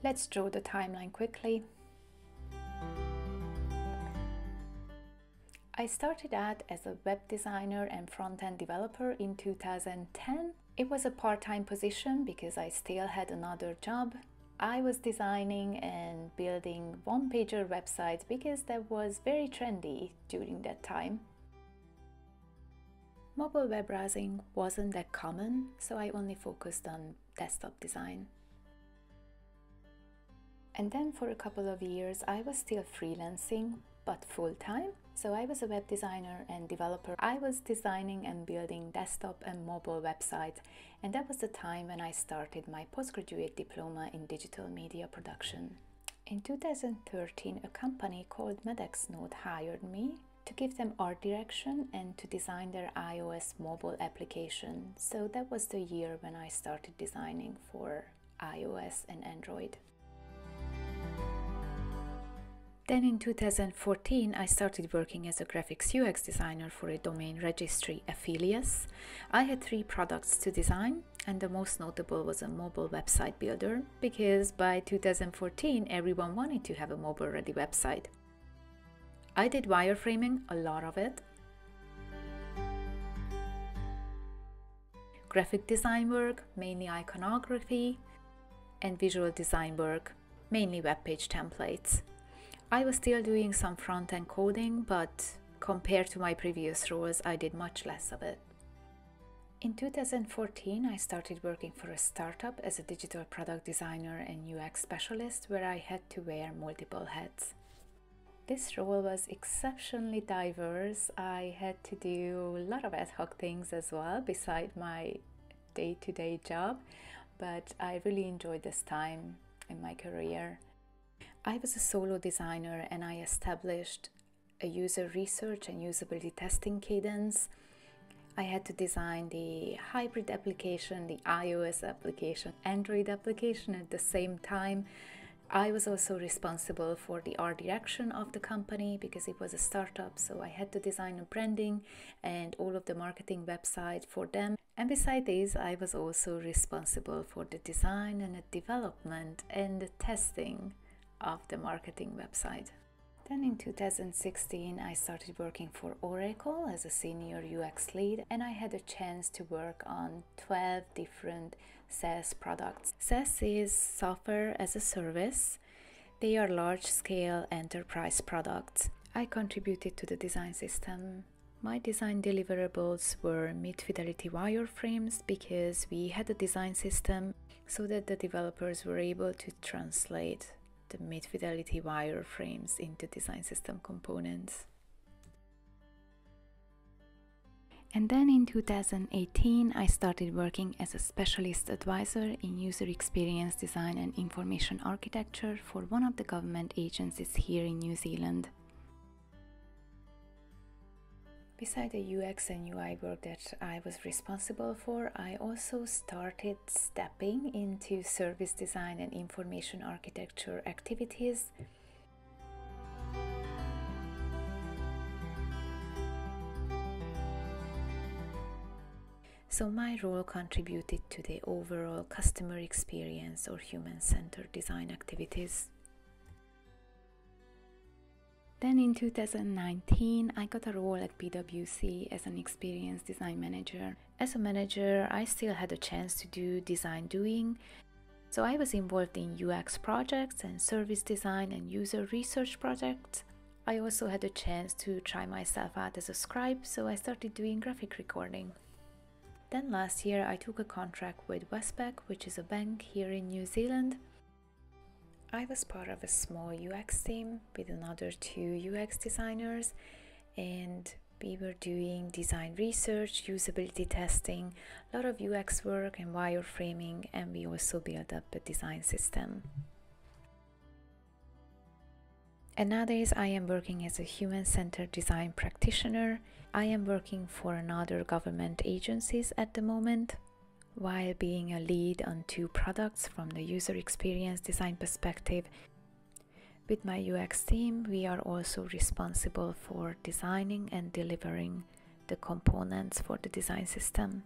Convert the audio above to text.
Let's draw the timeline quickly. I started out as a web designer and front-end developer in 2010. It was a part-time position because I still had another job. I was designing and building one-pager websites because that was very trendy during that time. Mobile web browsing wasn't that common, so I only focused on desktop design. And then for a couple of years I was still freelancing, but full-time. So I was a web designer and developer. I was designing and building desktop and mobile websites, and that was the time when I started my postgraduate diploma in digital media production. In 2013, a company called MedXnode hired me to give them art direction and to design their iOS mobile application. So that was the year when I started designing for iOS and Android. Then in 2014, I started working as a graphics UX designer for a domain registry, Affiliates. I had 3 products to design, and the most notable was a mobile website builder, because by 2014, everyone wanted to have a mobile-ready website. I did wireframing, a lot of it, graphic design work, mainly iconography, and visual design work, mainly web page templates. I was still doing some front-end coding, but compared to my previous roles, I did much less of it. In 2014, I started working for a startup as a digital product designer and UX specialist, where I had to wear multiple hats. This role was exceptionally diverse. I had to do a lot of ad hoc things as well, beside my day-to-day job, but I really enjoyed this time in my career. I was a solo designer and I established a user research and usability testing cadence. I had to design the hybrid application, the iOS application, Android application at the same time. I was also responsible for the art direction of the company because it was a startup, so I had to design a branding and all of the marketing website for them. And beside this, I was also responsible for the design and the development and the testing of the marketing website. Then in 2016, I started working for Oracle as a senior UX lead, and I had a chance to work on 12 different SaaS products. SaaS is software as a service. They are large-scale enterprise products. I contributed to the design system. My design deliverables were mid-fidelity wireframes because we had a design system so that the developers were able to translate the mid-fidelity wireframes into design system components. And then in 2018, I started working as a specialist advisor in user experience design and information architecture for one of the government agencies here in New Zealand. Beside the UX and UI work that I was responsible for, I also started stepping into service design and information architecture activities. So my role contributed to the overall customer experience or human-centered design activities. Then in 2019, I got a role at PwC as an experience design manager. As a manager, I still had a chance to do design doing. So I was involved in UX projects and service design and user research projects. I also had a chance to try myself out as a scribe, so I started doing graphic recording. Then last year, I took a contract with Westpac, which is a bank here in New Zealand. I was part of a small UX team with another 2 UX designers, and we were doing design research, usability testing, a lot of UX work and wireframing, and we also built up a design system. And nowadays I am working as a human-centered design practitioner. I am working for another government agencies at the moment, while being a lead on 2 products from the user experience design perspective. With my UX team, we are also responsible for designing and delivering the components for the design system.